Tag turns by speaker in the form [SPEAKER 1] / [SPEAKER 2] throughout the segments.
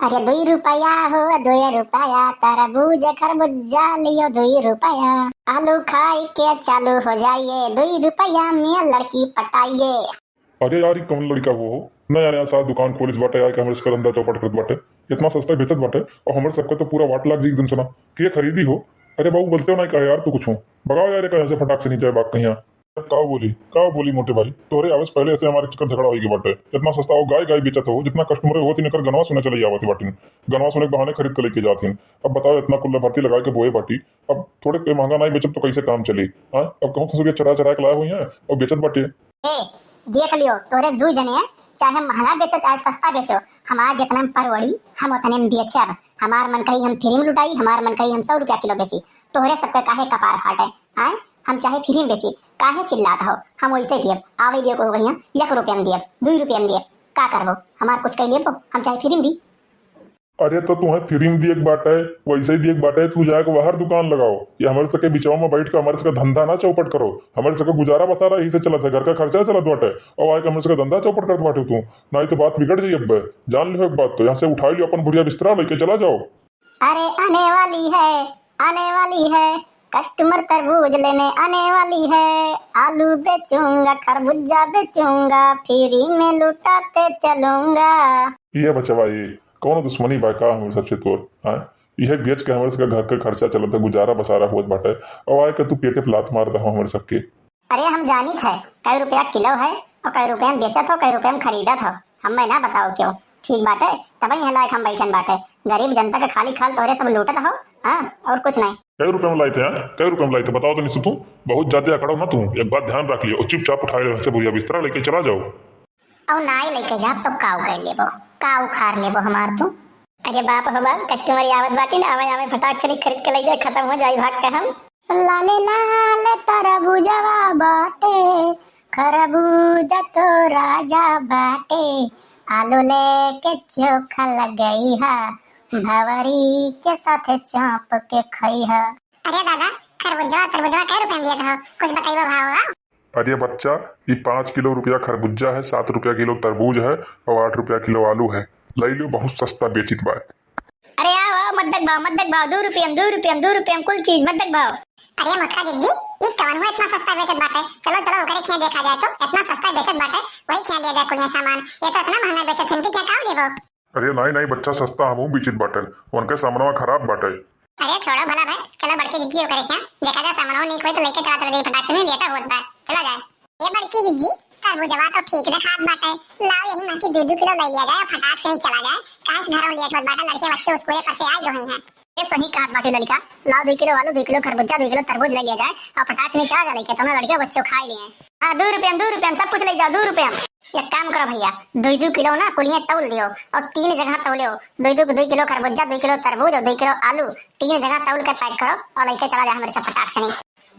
[SPEAKER 1] अरे 2 रुपया हो 2 रुपया, तरबूज खरबूजा लियो 2 रुपया, आलू खाई के चालू हो जाइए, 2 रुपया में लड़की पटाइए।
[SPEAKER 2] अरे यार, ई कौन लड़का वो हो नया नया सा दुकान खोलिस बाटे यार, हमरे से धंधा चौपट करत बाटे, इतना सस्ता बेचत बाटे और हमरे सबके तो पूरा वाट लाग जी एकदम सना के खरीदी हो। अरे बाबू बोलते हो ना कहा यार, तू कुछ हो भगाओ यार, कहीं से फटाक से नहीं जाए बात कहीं। का बोली मोटे भाई, तोरे आवेश पहले ऐसे हमारे चक्कर झगड़ा होगी बाटे, इतना सस्ता हो गाय गाय बेचत हो, जितना कस्टमर होती नकर गनवा सुने चले जावती बाटी, गनवा सुने के बहाने खरीद के लेके जाती। अब बताओ इतना कुल्ला भर्ती लगा के बोए बाटी, अब थोड़े पे महंगा नहीं बेचत तो कैसे काम चली। हाँ, अब कहूँ खसुरिया चरा चरा के लाए हुई है और बेचत बाटी।
[SPEAKER 1] ए देख लियो, तोरे 2 जने हैं, चाहे महंगा बेचो चाहे सस्ता बेचो, हमार जितना में परवड़ी हम उतने में बेचब। हमार मन कही हम फ्री में लुटाई, हमार मन कही हम 100 रुपया किलो बेची, तोहरे सबके काहे कपार फाटे। हाँ, हम चाहे फ्री में बेची, काहे चिल्लात हो, हम वैसे दियब, आवे दियो को भैया 1 रुपया में दियब, 2 रुपया में दियब, का करबो, हमार कुछ कह लेबो, हम चाहे फ्री में दी।
[SPEAKER 2] अरे तो तुम्हें फ्री में दिए बाटे वैसे ही दिए बाटे, तू जाके बाहर दुकान लगाओ, ये हमारे सके बिचवा में बैठ के हमारे सके धंधा ना चौपट करो। हमारे सके गुजारा बसारा यही से चलत है, घर का खर्चा चलत बाटे और आके हमारे सके धंधा चौपट करत बाटे तू, नहीं तो बात बिगड़ जाई। अब जान लो एक बात, तो यहाँ से उठा लियो अपन बुढ़िया बिस्तरा लेके चला जाओ।
[SPEAKER 1] अरे आने वाली है कस्टमर तरबूज लेने आने वाली है, आलू बेचूंगा खरबूजा बेचूंगा, फ्री में लुटाते चलूंगा।
[SPEAKER 2] ये बचवा ये कौन दुश्मनी बा का हमारे सबसे तोर। हाँ, यह बेच के हमारे सबका घर का खर्चा चलत है, गुजारा बसारा होत बाटे और आए के तू पेटे पे लात मार दहो हमारे सबके।
[SPEAKER 1] अरे हम जानित है कई रुपया किलो है और कई रुपया में बेचत हो, कई रुपया में खरीदत हो, हमें ना बताओ क्यों। ठीक बाटे, तब यहाँ लायक हम बैठन बाटे, गरीब जनता का खाली खाल तोहरे सब लूटत हो। हाँ, और कुछ नहीं।
[SPEAKER 2] कई रुपए में लाए थे? कई रुपए में लाए थे बताओ तो। नहीं तू बहुत ज्यादा अकड़ो ना, तू एक बात ध्यान रख लियो, चुपचाप उठा ले से बुढ़िया बिस्तरा लेके चला जाओ।
[SPEAKER 1] और नाई लेके जा तो काऊ कर लेबो, काऊ खार लेबो हमार तू। अरे बाप हो बाप, कस्टमर आवत बाटी ना, आवे आवे फटाक से खरीद के ले जाए, खत्म हो जाए भाग के हम। लाले लाले तरबूजवा बाटे, खरबूजा तो राजा बाटे, आलू लेके चोखा लगई है, भवरी के साथ चाप के खई है। अरे दादा, खरबूजा तरबूजा कै रुपए में दिया था, कुछ बताइए भाव।
[SPEAKER 2] अरे बच्चा, ये 5 किलो रुपया खरबूजा है, 7 रुपया किलो तरबूज है और 8 रुपया किलो आलू है, ले लो, बहुत सस्ता बेचित बा।
[SPEAKER 1] अरे आओ मत दक भाव 2 रुपया कुल चीज मत दक भाव। अरे मटका जी, ये कवन हुआ इतना सस्ता बेचत बाटे, चलो चलो ओकरे खिया देखा जाए तो इतना सस्ता बेचत बाटे, वही खिया ले जाए कुल सामान, ये तो इतना महंगा बेचत है, इनकी क्या काम लेबो।
[SPEAKER 2] अरे नहीं बच्चा, सस्ता हमहू बेचित बाटे, उनके सामनवा खराब बाटे।
[SPEAKER 1] अरे छोड़ो भला भाई, चलो बड़की जिज्जी ओकरे खिया देखा जाए, सामानवा नहीं खोई तो लेके चला चल दे फटाक से, नहीं लेटा होत बा, चला जाए। ये बड़की जिज्जी, तरबूजवा तो ठीक ना खाद बाटे, लाओ यही ना कि 2 किलो ले लिया जाए, फटाक से ही चला जाए, कहां से घर में लेट होत बाटे, लड़के बच्चे स्कूल से आए हुए हैं। ये सही कहा बाटे लड़का, लाओ 2 किलो आलू 2 किलो खरबूजा 2 किलो तरबूज ले लिया जाए और फटाक से चला जाए, तो ना लड़के बच्चों खा लिए। हां, 2 रुपया सब कुछ ले जाओ, 2 रुपया। एक काम करो भैया, 2 किलो ना कुलियां तौल दियो और 3 जगह तौलियो, 2 किलो खरबूजा 2 किलो तरबूज और 2 किलो आलू, 3 जगह तौल कर पैक करो और लेके चला जाए हमारे साथ फटाक से। नहीं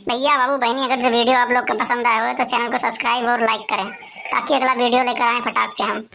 [SPEAKER 1] भैया बाबू बहनी, अगर जो वीडियो आप लोग को पसंद आया हो तो चैनल को सब्सक्राइब और लाइक करें, ताकि अगला वीडियो लेकर आए फटाक से हम।